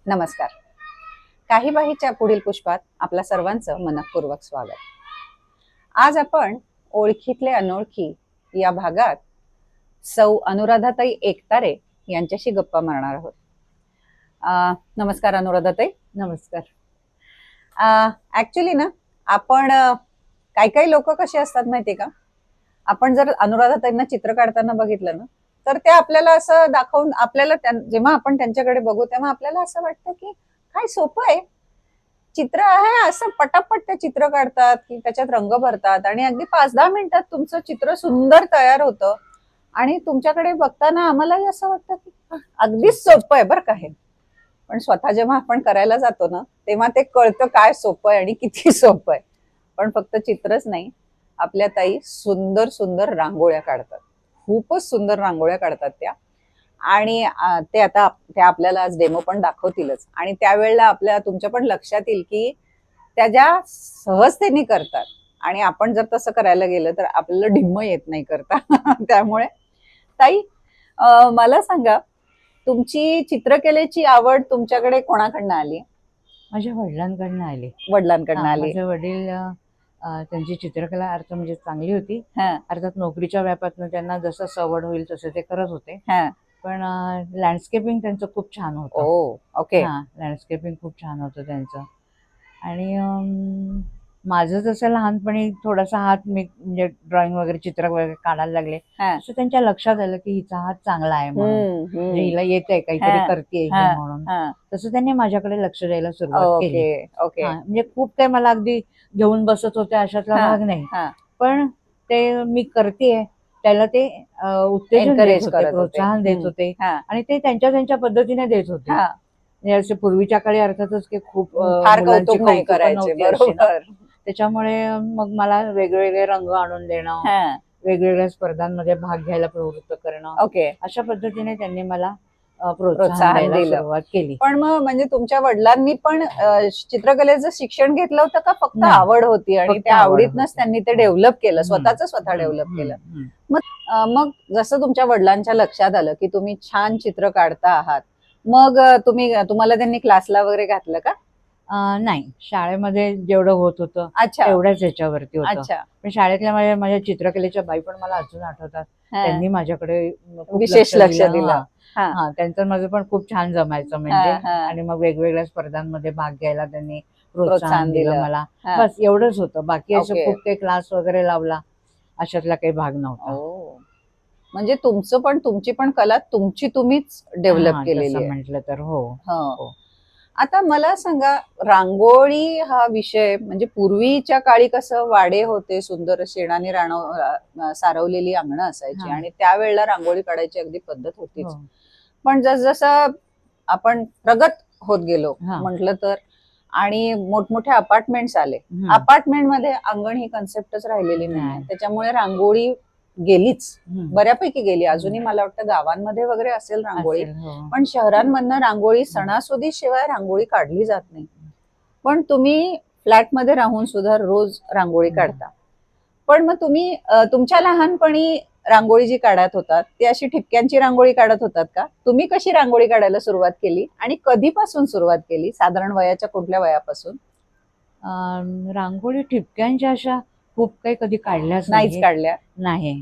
नमस्कार. काही बाहीच्या पुढील पुष्पात आपल्या सर्वांचं मनपूर्वक स्वागत. आज आपण ओळखीतले अनोळखी या भागात सौ अनुराधाताई एकतारे यांच्याशी गप्पा मारणार आहोत. नमस्कार अनुराधाताई. नमस्कार. ऍक्च्युली ना आपण काही काही लोक कसे असतात माहितीये का, आपण जर अनुराधाताईंना चित्र काढताना बघितलं ना तर ते आपल्याला असं दाखवून आपल्याला जेव्हा आपण त्यांच्याकडे बघू तेव्हा आपल्याला असं वाटतं की काय सोपं आहे, चित्र आहे, असं पटापट ते चित्र काढतात की त्याच्यात रंग भरतात आणि अगदी 5-10 मिनिटात तुमचं चित्र सुंदर तयार होतं. आणि तुमच्याकडे बघताना आम्हालाही असं वाटतं की अगदीच सोपं आहे बरं का हे. पण स्वतः जेव्हा आपण करायला जातो ना तेव्हा ते कळतं काय सोपं आहे आणि किती सोपं आहे. पण फक्त चित्रच नाही, आपल्या ताई सुंदर सुंदर रांगोळ्या काढतात, खूपच सुंदर रांगोळ्या काढतात त्या. आणि ते आता त्या आपल्याला आज डेमो पण दाखवतीलच. आणि त्यावेळेला आपल्या तुमच्या पण लक्षात येईल की त्या ज्या सहजतेने करतात आणि आपण जर तसं करायला गेलं तर आपल्याला ढिम्म येत नाही करता. त्यामुळे ताई, मला सांगा, तुमची चित्रकलेची आवड तुमच्याकडे कोणाकडनं आली? माझ्या वडिलांकडनं आली. वडिलांकडनं आली. माझे वडील त्यांची चित्रकला अर्थ म्हणजे चांगली होती. हा अर्थात नोकरीच्या व्यापातनं त्यांना जसं सवड होईल तसं ते करत होते. हा पण लँडस्केपिंग त्यांचं खूप छान होतं. ओके. लँडस्केपिंग खूप छान होतं त्यांचं. आणि माझं जसं लहानपणी थोडासा हात मी म्हणजे ड्रॉइंग वगैरे चित्र वगैरे काढायला लागले तसं त्यांच्या लक्षात आलं की हिचा हात चांगला आहे म्हणून, म्हणजे हिला येतंय काहीतरी करते म्हणून. तसं त्यांनी माझ्याकडे लक्ष द्यायला सुरुवात केली. म्हणजे खूप काही मला अगदी घेऊन बसत होते अशातला भाग नाही, पण ते मी करतेय त्याला ते उत्तेजन देत होते, प्रोत्साहन देत होते आणि ते त्यांच्या पद्धतीने देत होते. म्हणजे असे पूर्वीच्या काळी अर्थातच की खूप कौतुक नाही करायचे, बरोबर. त्याच्यामुळे मग मला वेगवेगळे रंग आणून देणं, वेगवेगळ्या स्पर्धांमध्ये भाग घ्यायला प्रवृत्त करणं, अशा पद्धतीने त्यांनी मला प्रोत्साहन द्यायला सुरुवात केली. पण मग म्हणजे तुमच्या वडिलांनी पण चित्रकलेचं शिक्षण घेतलं होतं का फक्त आवड होती आणि त्या आवडीतनच त्यांनी ते डेव्हलप केलं, स्वतः डेव्हलप केलं? मग जसं तुमच्या वडिलांच्या लक्षात आलं की तुम्ही छान चित्र काढता आहात, मग तुम्हाला त्यांनी क्लासला वगैरे घातलं का? नाही, शाळेमध्ये जेवढं होत होतं तेवढ्याच ह्याच्यावरती होतं. पण शाळेतल्या माझ्या चित्रकलेच्या बाई पण मला अजून आठवतात. त्यांनी माझ्याकडे विशेष लक्ष दिलं. त्यांचं माझं पण खूप छान जमायचं म्हणजे. आणि मग वेगवेगळ्या स्पर्धांमध्ये भाग घ्यायला त्यांनी प्रोत्साहन दिलं मला. बस एवढंच होतं, बाकी असं खूप काही क्लास वगैरे लावला अशातला काही भाग नव्हता. म्हणजे तुमची पण कला तुम्हीच डेव्हलप केलेली आहे म्हटलं तर. हो. आता मला सांगा, रांगोळी हा विषय म्हणजे पूर्वीच्या काळी कसं वाडे होते, सुंदर शेणाने सारवलेली अंगणं असायची आणि त्यावेळेला रांगोळी काढायची अगदी पद्धत होतीच. पण जसं आपण प्रगत होत गेलो म्हटलं तर, आणि मोठमोठे अपार्टमेंट्स आले, अपार्टमेंट मध्ये अंगण ही कन्सेप्टच राहिलेली नाही. त्याच्यामुळे रांगोळी गेलीच, बऱ्यापैकी गेली. अजूनही मला वाटतं गावांमध्ये वगैरे असेल रांगोळी, पण शहरांमधनं रांगोळी सणासुदी शिवाय रांगोळी काढली जात नाही. पण तुम्ही फ्लॅटमध्ये राहून सुद्धा रोज रांगोळी काढता. पण मग तुम्ही तुमच्या लहानपणी रांगोळी जी काढत होतात ती अशी ठिपक्यांची रांगोळी काढत होतात का? तुम्ही कशी रांगोळी काढायला सुरुवात केली आणि कधीपासून सुरुवात केली? साधारण वयाच्या कुठल्या वयापासून? रांगोळी ठिपक्यांच्या अशा खूप काही कधी काढल्याच नाहीच काढल्या. नाही.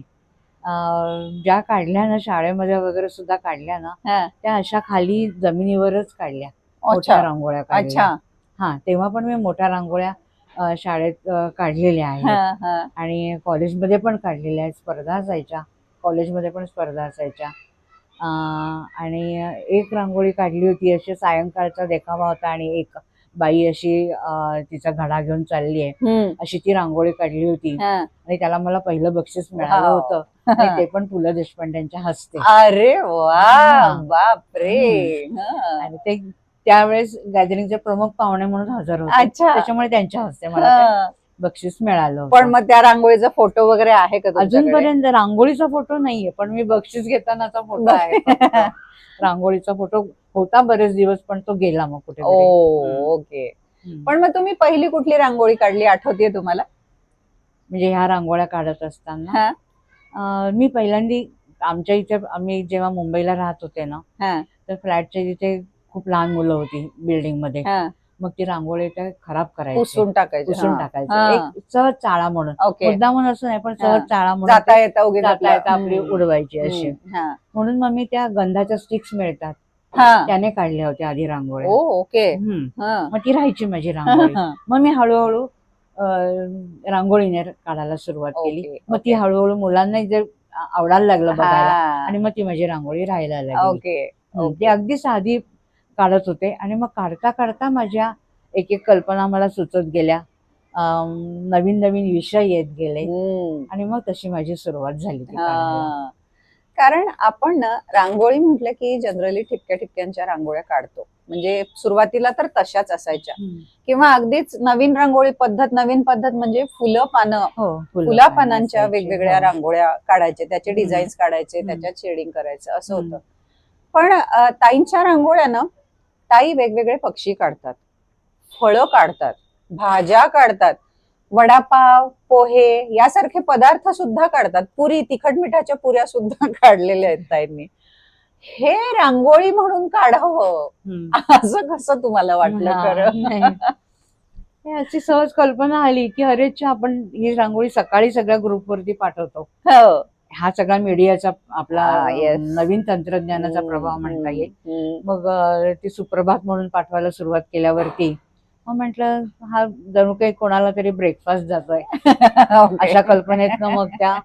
ज्या काढल्या ना शाळेमध्ये वगैरे सुद्धा काढल्या ना, त्या अशा खाली जमिनीवरच काढल्या, मोठ्या रांगोळ्या काढल्या. तेव्हा पण मी मोठ्या रांगोळ्या शाळेत काढलेल्या आहेत आणि कॉलेजमध्ये पण काढलेल्या आहेत. स्पर्धा असायच्या कॉलेजमध्ये पण, स्पर्धा असायच्या. आणि एक रांगोळी काढली होती, अशी सायंकाळचा देखावा होता आणि एक बाई अशी तिचा घडा घेऊन चालली आहे अशी ती रांगोळी काढली होती आणि त्याला मला पहिलं बक्षीस मिळालं होतं, ते पण पु ल देशपांडेंच्या हस्ते. अरे वा, बापरे. आणि ते त्यावेळेस गॅदरिंगचे प्रमुख पाहुणे म्हणून हजर होते, त्याच्यामुळे त्यांच्या हस्ते मला बक्षीस मिळालं. पण मग त्या रांगोळीचा फोटो वगैरे आहे का? अजूनपर्यंत रांगोळीचा फोटो नाहीये, पण मी बक्षीस घेतानाचा फोटो आहे. रांगोळीचा फोटो होता बरेच दिवस, पण तो गेला मग कुठे. ओके. पण मग तुम्ही पहिली कुठली रांगोळी काढली आठवतीये तुम्हाला? म्हणजे ह्या रांगोळ्या काढत असताना मी पहिल्यांदा आमच्या इथे, आम्ही जेव्हा मुंबईला राहत होते ना, तर फ्लॅटच्या तिथे खूप लहान मुलं होती बिल्डिंग मध्ये, हा. मग ती रांगोळी त्या खराब करायची, पुसून टाकायचे. पुसून टाकायचं, एक सहज चाळा म्हणून, ओके. मुद्दा म्हणून असं नाही, पण सहज हा. चाळा म्हणून जाता ते येता उगीच जाता येता आपलं. आपली उडवायची अशी. हा. म्हणून मग मी त्या गंधाच्या स्टिक्स मिळतात हा. त्याने काढल्या होत्या आधी रांगोळ्या. ओके. हा. मग ती राहायची माझी रांगोळी. मग मी हळूहळू रांगोळीने काढायला सुरुवात केली. ओके, मग ती ओके. हळूहळू मुलांना जे आवडायला लागलं बघायला, हा. आणि मग ती माझी रांगोळी राहायला लागली. ओके. ती अगदी साधी काढत होते, आणि मग काढता काढता माझ्या एक एक कल्पना मला सुचत गेल्या, नवीन नवीन विषय येत गेले, आणि मग तशी माझी सुरुवात झाली ती काढायला. कारण आपण ना रांगोळी म्हटलं की जनरली ठिपक्या ठिपक्यांच्या रांगोळ्या काढतो, म्हणजे सुरुवातीला तर तशाच असायच्या, किंवा अगदीच नवीन रांगोळी पद्धत, नवीन पद्धत म्हणजे फुलं पानं, फुला पानांच्या वेगवेगळ्या रांगोळ्या काढायचे, त्याचे डिझाईन्स काढायचे, त्याच्यात शेडिंग करायचं, असं होतं. पण ताईंच्या रांगोळ्या ना, ताई वेगवेगळे पक्षी काढतात, फळं काढतात, भाज्या काढतात, वडापाव, पोहे यासारखे पदार्थ सुद्धा काढतात, पुरी, तिखट मिठाच्या पुऱ्या सुद्धा काढलेल्या आहेत ताईंनी. हे रांगोळी म्हणून काढावं असं कसं तुम्हाला वाटलं खरं? अशी सहज कल्पना आली की अरे आपण ही रांगोळी सकाळी सगळ्या ग्रुपवरती पाठवतो. हा सगळा मीडियाचा आपला नवीन तंत्रज्ञानाचा प्रभाव म्हणता येईल. मग ती सुप्रभात म्हणून पाठवायला सुरुवात केल्यावरती मग म्हटलं हा जणू काही कोणाला तरी ब्रेकफास्ट जातोय अशा कल्पनेतनं मग त्या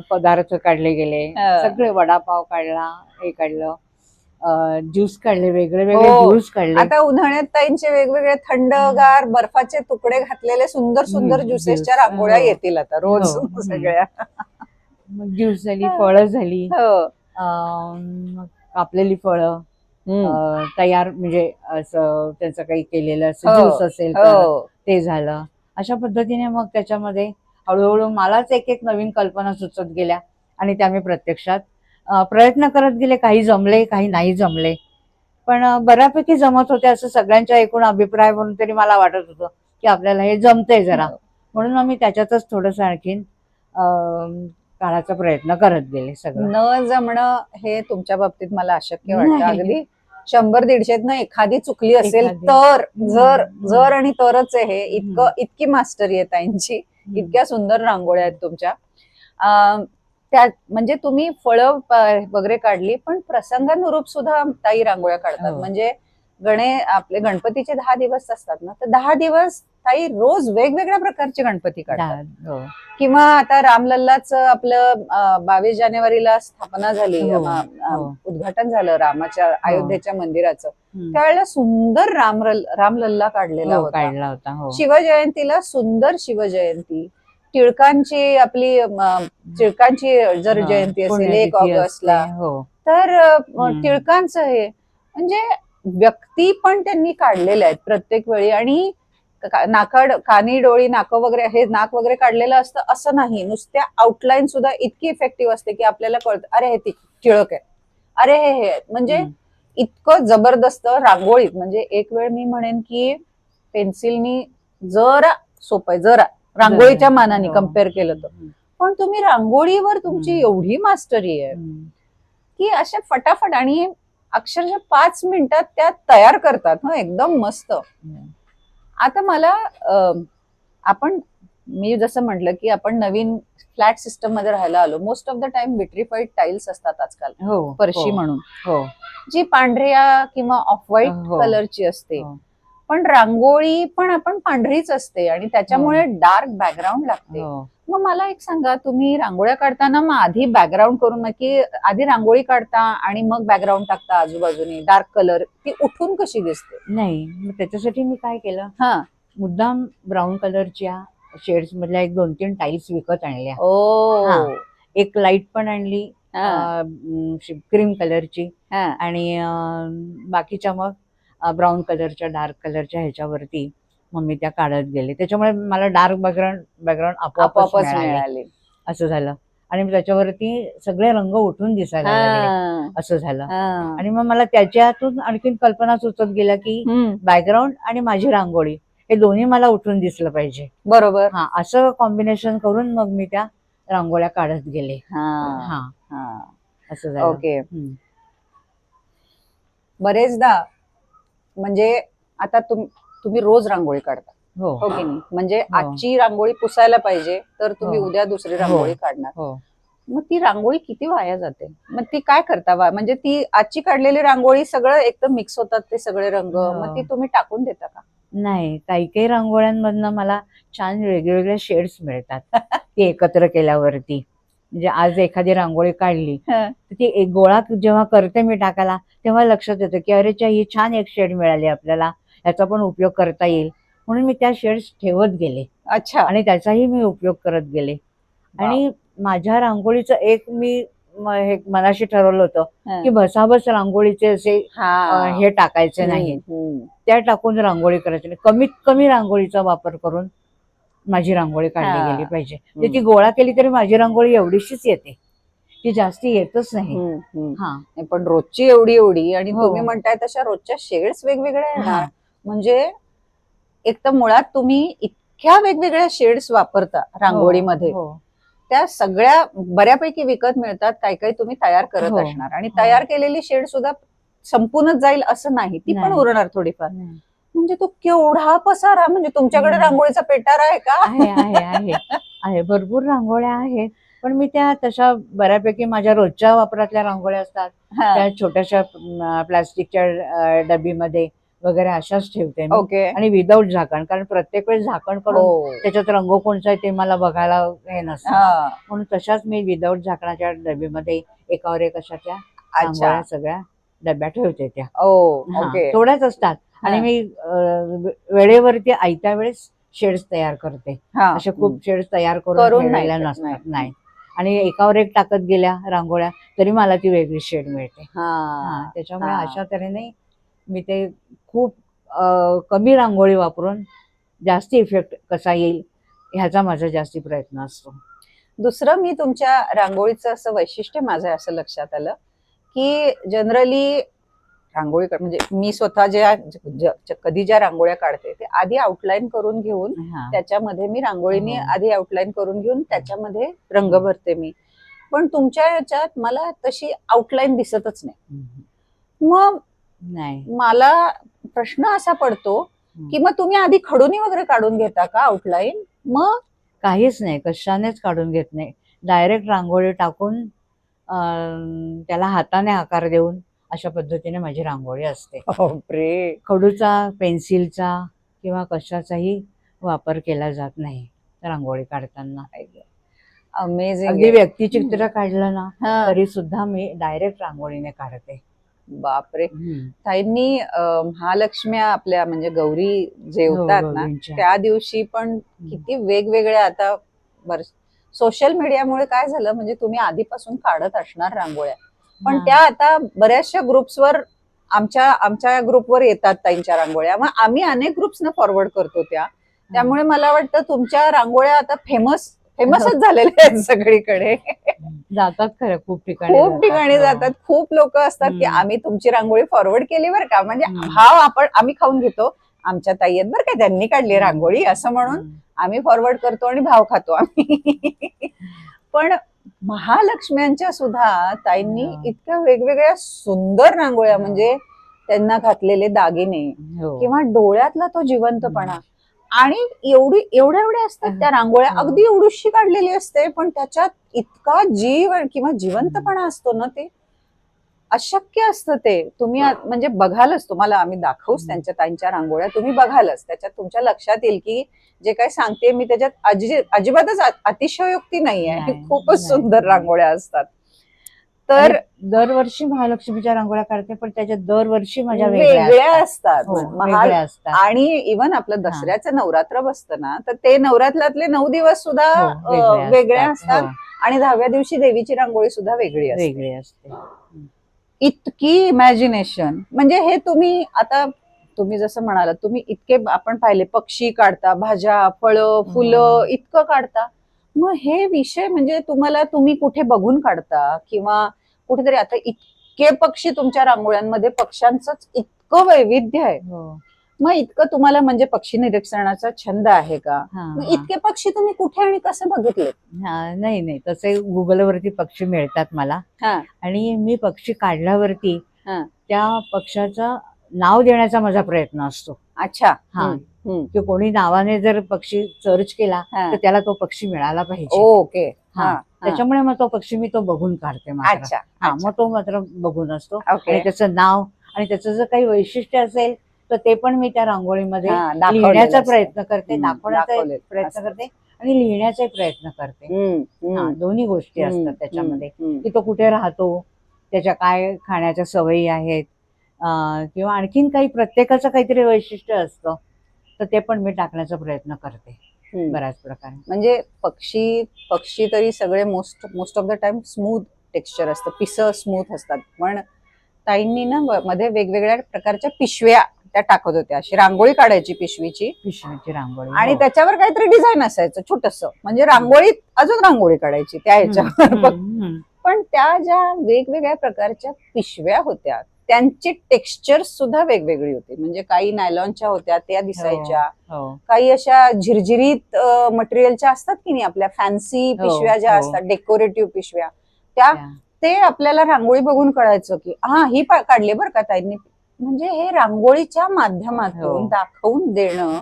पदार्थ काढले गेले, सगळे वडापाव काढला, हे काढलं, ज्यूस काढले, वेगळे वेगळे ज्यूस काढले. आता उन्हाळ्यात ताईंचे वेगवेगळे थंडगार बर्फाचे तुकडे घातलेले सुंदर सुंदर ज्युसेसच्या रांगोळ्या येतील आता रोज सगळ्या. मग ज्यूस झाली, फळं झाली, कापलेली फळं तयार, म्हणजे असं त्याचं काही केलेलं असं ज्यूस असेल तर ते झालं. अशा पद्धतीने मग त्याच्यामध्ये हळूहळू मलाच एक एक नवीन कल्पना सुचत गेल्या, आणि त्या मी प्रत्यक्षात प्रयत्न करत गेले. काही जमले, काही नाही जमले, पण बऱ्यापैकी जमत होते असं सगळ्यांच्या एकूण अभिप्राय म्हणून तरी मला वाटत होतं की आपल्याला हे जमतंय जरा. म्हणून मग मी त्याच्यातच थोडंसं आणखीन काढायचा प्रयत्न करत गेले. सगळं न जमणं हे तुमच्या बाबतीत मला अशक्य वाटतं. अगदी 100-150 एखादी चुकली असेल तर, जर आणि तरच आहे हे. इतकी मास्टरी आहे ताईंची, इतक्या सुंदर रांगोळ्या आहेत तुमच्या. त्या म्हणजे तुम्ही फळं वगैरे काढली, पण प्रसंगानुरूप सुद्धा ताई रांगोळ्या काढतात. म्हणजे आपले गणपतीचे 10 दिवस असतात ना, तर 10 दिवस ताई रोज वेगवेगळ्या प्रकारचे गणपती काढतात. किंवा आता रामलल्लाच आपलं 22 जानेवारीला स्थापना झाली, उद्घाटन झालं रामाच्या अयोध्येच्या मंदिराचं, त्यावेळेला सुंदर रामलल्ला काढलेला होता. शिवजयंतीला सुंदर शिवजयंती, टिळकांची जर जयंती असेल 1 ऑगस्टला, तर टिळकांचं हे म्हणजे व्यक्ती पण त्यांनी काढलेल्या आहेत प्रत्येक वेळी. आणि कानी, डोळी, नाकं वगैरे, हे नाक वगैरे काढलेलं असतं असं नाही, नुसत्या आउटलाईन सुद्धा इतकी इफेक्टिव्ह असते की आपल्याला कळतं अरे हे टिळक आहे, अरे हे म्हणजे इतकं जबरदस्त रांगोळीत. म्हणजे एक वेळ मी म्हणेन की पेन्सिलनी जरा सोपं आहे, जरा रांगोळीच्या मानाने कम्पेअर केलं तर, पण तुम्ही रांगोळीवर तुमची एवढी मास्टरी आहे की अशा फटाफट आणि अक्षरशः 5 मिनिटात त्या तयार करतात. एकदम मस्त. आता मला मी जसं म्हटलं की आपण नवीन फ्लॅट सिस्टम मध्ये राहायला आलो. Most of the time vitrified tiles असतात आजकाल, फरशी म्हणून, जी पांढऱ्या किंवा ऑफ व्हाईट कलरची असते. पण रांगोळी पण आपण पांढरीच असते, आणि त्याच्यामुळे डार्क बॅकग्राऊंड लागते. मग मला एक सांगा, तुम्ही रांगोळ्या काढताना मग आधी बॅकग्राऊंड करून, की आधी रांगोळी काढता आणि मग बॅकग्राऊंड टाकता आजूबाजूने डार्क कलर, ती उठून कशी दिसते? नाही, मग त्याच्यासाठी मी काय केलं, मुद्दाम ब्राऊन कलरच्या शेड्स मधल्या 1-2-3 टाईल्स विकत आणल्या. एक लाईट पण आणली क्रीम कलरची, आणि बाकीच्या मग ब्राऊन कलरच्या, डार्क कलरच्या ह्याच्यावरती मग मी त्या काढत गेले. त्याच्यामुळे मला डार्क बॅकग्राऊंड आपोआपच मिळाले, असं झालं. आणि त्याच्यावरती सगळे रंग उठून दिसायला लागले, असं झालं. आणि मग मला त्याच्यातून आणखीन कल्पना सुचत गेल्या की बॅकग्राऊंड आणि माझी रांगोळी हे दोन्ही मला उठून दिसलं पाहिजे. बरोबर. असं कॉम्बिनेशन करून मग मी त्या रांगोळ्या काढत गेले. असं झालं. ओके. बरेचदा म्हणजे आता तुम्ही रोज रांगोळी काढता हो हो की नाही? म्हणजे हो. आजची रांगोळी पुसायला पाहिजे तर तुम्ही हो. उद्या दुसरी रांगोळी काढणार. हो. मग ती रांगोळी किती वाया जाते? मग ती काय करता म्हणजे ती आजची काढलेली रांगोळी सगळं एकदम मिक्स होतात ते सगळे रंग, मग ती तुम्ही टाकून देता का? नाही, काही काही रांगोळ्यांमधनं मला छान वेगवेगळे शेड्स मिळतात ती एकत्र केल्यावरती. म्हणजे आज एखादी रांगोळी काढली तर ती एक गोळा जेव्हा करते मी टाकायला तेव्हा लक्षात येतं की अरे ही छान एक शेड मिळाली आपल्याला, याचा पण उपयोग करता येईल, म्हणून मी त्या शेड्स ठेवत गेले. अच्छा. आणि त्याचाही मी उपयोग करत गेले. आणि माझ्या रांगोळीचं एक मी हे मनाशी ठरवलं होतं की भसाभस रांगोळीचे असे हे टाकायचे नाही, त्या टाकून रांगोळी करायची नाही, कमीत कमी रांगोळीचा वापर करून माझी रांगोळी काढली गेली पाहिजे. म्हणजे ती गोळा केली तरी माझी रांगोळी एवढीशीच येते, ती जास्ती येतच नाही. पण रोजची एवढी आणि तुम्ही म्हणताय तशा रोजच्या शेड्स वेगवेगळ्या येणार, म्हणजे एक तर मुळात तुम्ही इतक्या वेगवेगळ्या शेड्स वापरता रांगोळीमध्ये, त्या सगळ्या बऱ्यापैकी विकत मिळतात, काही तुम्ही तयार करत असणार, आणि तयार केलेली शेड सुद्धा संपूनच जाईल असं नाही, ती पण उरणार थोडीफार. म्हणजे तो केवढा पसारा, म्हणजे तुमच्याकडे रांगोळीचा पेटारा आहे का? आहे, भरपूर रांगोळ्या आहेत, पण मी त्या तशा बऱ्यापैकी माझ्या रोजच्या वापरातल्या रांगोळ्या असतात त्या छोट्याशा प्लास्टिकच्या डबीमध्ये वगैरे अशाच ठेवते मी. आणि विदाऊट झाकण, कारण प्रत्येक वेळेस झाकण करून त्याच्यात रंग कोणचा आहे ते मला बघायला हे नसतं, म्हणून तशाच मी विदाऊट झाकणाच्या डबीमध्ये एकावर एक अशा त्या रांगोळ्या सगळ्या डब्यात ठेवते. त्या थोड्याच असतात आणि मी वेळेवरती आयत्या वेळेस शेड्स तयार करते, अशा खूप शेड्स तयार करून ठेवलेल्या नसतात. नाही, आणि एकावर एक टाकत गेल्या रांगोळ्या तरी मला ती वेगळी शेड मिळते. त्याच्यामुळे अशा तऱ्हेने मी ते खूप कमी रांगोळी वापरून जास्ती इफेक्ट कसा येईल ह्याचा माझा जास्ती प्रयत्न असतो. दुसरं मी तुमच्या रांगोळीचं असं वैशिष्ट्य माझं असं लक्षात आलं की जनरली रांगोळी म्हणजे मी स्वतः कधी ज्या रांगोळ्या काढते ते आधी आउटलाईन करून घेऊन त्याच्यामध्ये मी रांगोळीने आधी आउटलाईन करून घेऊन त्याच्यामध्ये रंग भरते मी, पण तुमच्या याच्यात मला तशी आउटलाईन दिसतच नाही. मग मला प्रश्न असा पडतो की मग तुम्ही आधी खडूनी वगैरे काढून घेता का आउटलाईन? मग काहीच नाही, कशानेच काढून घेत नाही, डायरेक्ट रांगोळी टाकून त्याला हाताने आकार देऊन अशा पद्धतीने माझी रांगोळी असते. खडूचा, पेन्सिलचा किंवा कशाचाही वापर केला जात नाही रांगोळी काढताना. अमेझिंग. अगदी व्यक्तिचित्र काढलं ना तरी सुद्धा मी डायरेक्ट रांगोळीने काढते. बापरे. ताईंनी महालक्ष्म्या आपल्या म्हणजे गौरी जेवतात ना त्या दिवशी पण किती वेगवेगळ्या, आता सोशल मीडियामुळे काय झालं म्हणजे तुम्ही आधीपासून काढत असणार रांगोळ्या, पण त्या आता बऱ्याचशा ग्रुप्सवर आमच्या ग्रुपवर येतात ताईंच्या रांगोळ्या, मग आम्ही अनेक ग्रुप्सना फॉरवर्ड करतो त्यामुळे मला वाटतं तुमच्या रांगोळ्या आता फेमसच झालेल्या आहेत सगळीकडे. जातात खरं, खूप ठिकाणी जातात. खूप लोक असतात की आम्ही तुमची रांगोळी फॉरवर्ड केली बरं का, म्हणजे भाव आम्ही खाऊन घेतो, आमच्या ताई आहेत बरं का त्यांनी काढली रांगोळी असं म्हणून आम्ही फॉरवर्ड करतो आणि भाव खातो आम्ही. पण महालक्ष्म्यांच्या सुद्धा ताईंनी इतक्या वेगवेगळ्या सुंदर रांगोळ्या, म्हणजे त्यांना घातलेले दागिने किंवा डोळ्यातला तो जिवंतपणा, आणि एवढ्या असतात त्या रांगोळ्या, अगदी एवढीशी काढलेली असते पण त्याच्यात इतका जीव किंवा जिवंतपणा असतो ना, ते अशक्य असतं. ते तुम्ही म्हणजे बघालच, तुम्हाला आम्ही दाखवूच त्यांच्या रांगोळ्या, तुम्ही बघालच, त्याच्यात तुमच्या लक्षात येईल की जे काही सांगते मी त्याच्यात अजिबातच अतिशयोक्ती नाहीये, खूपच सुंदर रांगोळ्या असतात. तर दरवर्षी महालक्ष्मीच्या रांगोळ्या काढते, पण त्याच्यात दरवर्षी माझ्या वेगळ्या असतात. आणि इव्हन आपलं दसऱ्याचं नवरात्र बसतं ना, तर ते नवरात्रातले 9 दिवस सुद्धा वेगळे असतात, आणि 10व्या दिवशी देवीची रांगोळी सुद्धा वेगळी असते. इतकी इमॅजिनेशन, म्हणजे हे तुम्ही जसं म्हणालात, तुम्ही इतके आपण पाहिले पक्षी काढता, भाज्या, फळं, फुलं इतकं काढता, मग हे विषय म्हणजे तुम्ही कुठे बघून काढता किंवा कुठेतरी, आता इतके पक्षी तुमच्या रांगोळ्यांमध्ये, पक्ष्यांचंच इतकं वैविध्य आहे, मग इतकं तुम्हाला म्हणजे पक्षी निरीक्षणाचा छंद आहे का? इतके पक्षी तुम्ही कुठे आणि कसे बघितले? नाही, तसे गुगलवरती पक्षी मिळतात मला, आणि मी पक्षी काढल्यावरती त्या पक्षाचा नाव देण्याचा माझा प्रयत्न असतो. अच्छा. हा, की कोणी नावाने जर पक्षी सर्च केला तर त्याला तो पक्षी मिळाला पाहिजे. ओके. हा, त्याच्यामुळे मग तो पक्षी मी तो बघून काढते. अच्छा. हा, मग तो मात्र बघून असतो. ओके. आणि त्याचं नाव आणि त्याचं जर काही वैशिष्ट्य असेल तर ते पण मी त्या रांगोळीमध्ये दाखवलेलं लिहिण्याचा असतं. प्रयत्न करते, दाखवण्याचा दाखवलेलं प्रयत्न असतं. करते आणि लिहिण्याचाही प्रयत्न करते. हा, दोन्ही गोष्टी असतात त्याच्यामध्ये, की तो कुठे राहतो, त्याच्या काय खाण्याच्या सवयी आहेत, किंवा आणखीन काही प्रत्येकाचं काहीतरी वैशिष्ट्य असतं, तर ते पण मी टाकण्याचा प्रयत्न करते बऱ्याच प्रकारे. म्हणजे पक्षी तरी सगळे most of the time smooth texture असतं, पिसं स्मूथ असतात. पण ताईंनी ना मध्ये वेगवेगळ्या प्रकारच्या पिशव्या त्या टाकत होत्या, अशी रांगोळी काढायची पिशवीची रांगोळी, आणि त्याच्यावर काहीतरी डिझाईन असायचं छोटस, म्हणजे रांगोळीत अजून रांगोळी काढायची त्या ह्याच्यावर. पण त्या ज्या वेगवेगळ्या प्रकारच्या पिशव्या होत्या त्यांची टेक्स्चर सुद्धा वेगवेगळी होती. म्हणजे काही नायलॉनच्या होत्या, त्या दिसायच्या, काही अशा झिरझिरीत मटेरियलच्या असतात की नाही, आपल्या फॅन्सी पिशव्या ज्या असतात, डेकोरेटिव्ह पिशव्या, ते आपल्याला रांगोळी बघून कळायचं की हा ही काढली बरं का ताईंनी. म्हणजे हे रांगोळीच्या माध्यमातून दाखवून देणं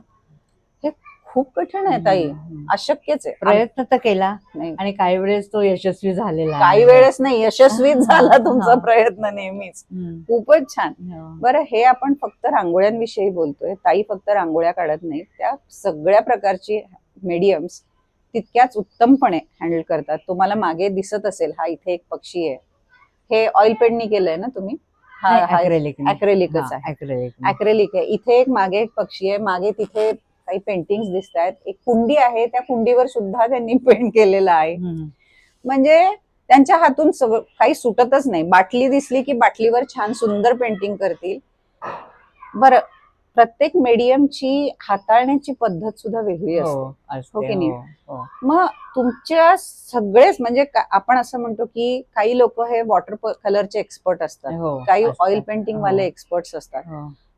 हे खूप कठीण आहे ताई, अशक्यच आहे. प्रयत्न तर केला आणि काही वेळेस तो यशस्वी झालेला, काही वेळेस नाही, यशस्वीच झाला तुमचा प्रयत्न नेहमीच. खूपच छान. बरं, हे आपण फक्त रांगोळ्यांविषयी बोलतोय, ताई फक्त रांगोळ्या काढत नाही, त्या सगळ्या प्रकारची मीडियम्स तितक्याच उत्तमपणे हँडल करतात. तुम्हाला मागे दिसत असेल, हा इथे एक पक्षी आहे, हे ऑइल पेंटनी केलंय ना तुम्ही? ऍक्रेलिकच आहे, ऍक्रेलिक आहे. इथे एक मागे एक पक्षी आहे, मागे तिथे काही पेंटिंग्स दिसत आहेत, एक कुंडी आहे, त्या कुंडीवर सुद्धा त्यांनी पेंट केलेलं आहे. म्हणजे त्यांच्या हातून सगळं काही सुटतच नाही. बाटली दिसली की बाटलीवर छान सुंदर पेंटिंग करतील. बरं, प्रत्येक मीडियमची हाताळण्याची पद्धत सुद्धा वेगळी असते, हो की नाही? मग तुमच्या सगळेच, म्हणजे आपण असं म्हणतो की काही लोक हे वॉटर कलरचे एक्सपर्ट असतात, काही ऑइल पेंटिंग वाले एक्सपर्ट्स असतात.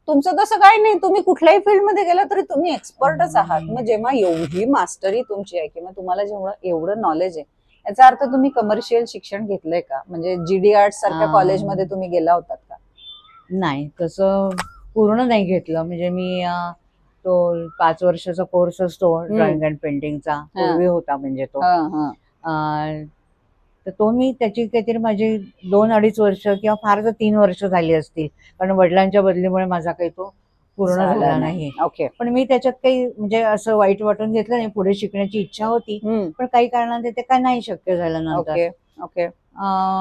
तुमचं तसं काही नाही, तुम्ही कुठल्याही फील्ड मध्ये गेला तरी तुम्ही एक्सपर्टच आहात. मग जेव्हा एवढी मास्टरी तुमची आहे किंवा तुम्हाला जेव्हा एवढं नॉलेज आहे, याचा अर्थ तुम्ही कमर्शियल शिक्षण घेतलंय का? म्हणजे GD आर्ट्स सारख्या कॉलेजमध्ये तुम्ही गेला होतात का? नाही, तसं पूर्ण नाही घेतलं. म्हणजे मी तो 5 वर्षाचा कोर्स असतो ड्रॉइंग अँड पेंटिंगचा, पूर्वी होता म्हणजे तो. तर तो मी त्याची काहीतरी माझी 2-2.5 वर्ष किंवा फार तर 3 वर्ष झाली असतील, कारण वडिलांच्या बदलीमुळे माझा काही तो पूर्ण झाला नाही. ओके. पण मी त्याच्यात काही म्हणजे असं वाईट वाटून घेतलं नाही. पुढे शिकण्याची इच्छा होती, पण काही कारणाने ते काय नाही शक्य झालं नंतर. ओके.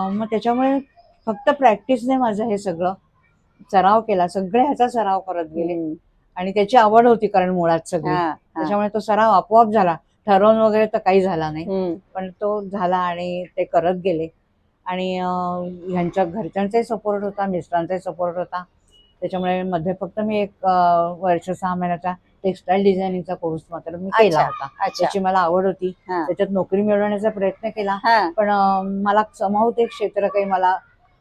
मग त्याच्यामुळे फक्त प्रॅक्टिसने माझं हे सगळं सराव केला, सगळ्या ह्याचा सराव करत गेले. आणि त्याची आवड होती कारण मुळात सगळी, त्याच्यामुळे तो सराव आपोआप झाला. ठरवून वगैरे तर काही झाला नाही, पण तो झाला आणि ते करत गेले. आणि ह्यांच्या घरच्यांचाही सपोर्ट होता, मिस्टरांचाही सपोर्ट होता. त्याच्यामुळे मध्ये फक्त मी 1 वर्ष 6 महिन्याचा टेक्स्टाईल डिझायनिंगचा कोर्स मात्र मी केला होता. त्याची मला आवड होती, त्याच्यात नोकरी मिळवण्याचा प्रयत्न केला, पण मला समाव ते क्षेत्र काही मला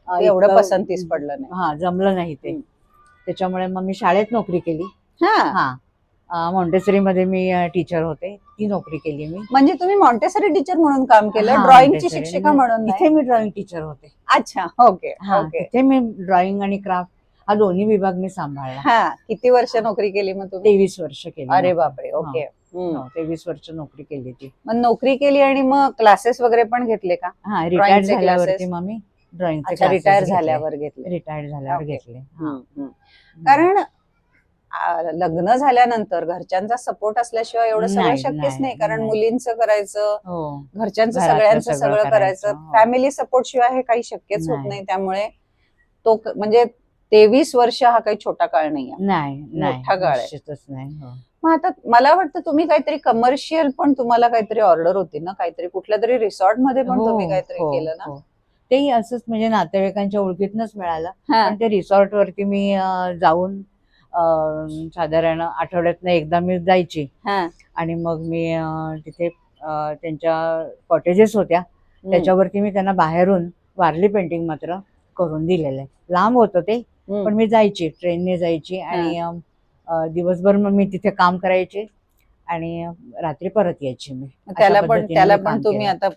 एवढं पसंतीस पडलं नाही, जमलं नाही ते. त्याच्यामुळे मग मी शाळेत नोकरी केली. मॉन्टेसरी मध्ये मी टीचर होते, ती नोकरी केली मी. म्हणजे तुम्ही मॉन्टेसरी टीचर म्हणून काम केलं, ड्रॉइंगची शिक्षिका म्हणून? तिथे मी ड्रॉइंग टीचर होते. अच्छा, ओके. तिथे मी ड्रॉइंग आणि क्राफ्ट हा दोन्ही विभाग मी सांभाळला. किती वर्ष नोकरी केली मग तुम्ही? 23 वर्ष केली. अरे बापरे. ओके. 23 वर्ष नोकरी केली ती. मग नोकरी केली आणि मग क्लासेस वगैरे पण घेतले का? रिटायर झाल्यावरती मग मी ड्रॉइंगचे रिटायर झाल्यावर घेतले. कारण लग्न झाल्यानंतर घरच्यांचा सपोर्ट असल्याशिवाय एवढं सगळं शक्यच नाही, कारण मुलींचं करायचं, घरच्यांचं सगळ्यांचं सगळं करायचं, फॅमिली सपोर्ट शिवाय हे काही शक्यच होत नाही. त्यामुळे तो म्हणजे 23 वर्ष हा काही छोटा काळ नाही, मोठा काळ आहे. मग आता मला वाटतं तुम्ही काहीतरी कमर्शियल पण, तुम्हाला काहीतरी ऑर्डर होती ना, काहीतरी कुठल्या तरी रिसॉर्ट मध्ये पण तुम्ही काहीतरी केलं ना? तेही असंच म्हणजे नातेवाईकांच्या ओळखीतनच मिळालं. पण ते रिसॉर्ट वरती मी जाऊन साधारण आठवड्यातनं एकदा मी जायची आणि मग मी तिथे त्यांच्या कॉटेजेस होत्या, त्याच्यावरती मी त्यांना बाहेरून वारली पेंटिंग मात्र करून दिलेलं आहे. लांब होतं ते, पण मी जायची, ट्रेनने जायची आणि दिवसभर मग मी तिथे काम करायचे आणि रात्री परत यायची मी. त्याला पण तुम्ही आता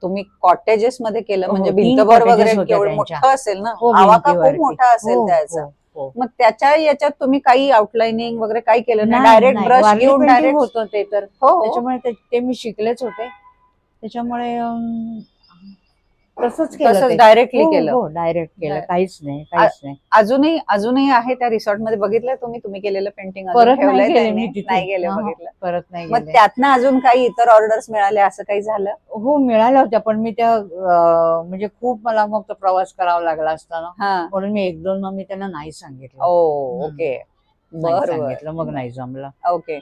तुम्ही कॉटेजेस मध्ये केलं, म्हणजे भिंतभर वगैरे केवढं मोठं असेल ना, आवाका खूप मोठा असेल त्याचा. हो. मग त्याच्या याच्यात तुम्ही काही आउटलाइनिंग वगैरे काही केलं नाही, डायरेक्ट ब्रश वारली घेऊन पेंटिंग डायरेक्ट होतं ते तर हो त्याच्यामुळे ते मी शिकलेच होते, त्याच्यामुळे तसंच केलं तसंच ते. डायरेक्टली हो केलं. हो डायरेक्ट केलं, डाय- काहीच नाही. अजूनही आहे त्या रिसॉर्ट मध्ये, बघितलंय तुम्ही केलेलं पेंटिंग परत नाही ठेवलंय गेले त्यांनी? मी तिथे. नाही गेले, हा, हा. बघितलं. परत नाही मग गेले. त्यातनं अजून काही इतर ऑर्डर्स मिळाल्या असं काही झालं? हो मिळाल्या होत्या, पण मी त्या म्हणजे खूप मला मग तो प्रवास करावा लागला असता ना, हा. म्हणून मी 1-2 मग मी त्यांना नाही सांगितलं. ओके, नाही बरं सांगितलं, मग नाही जमलं. ओके.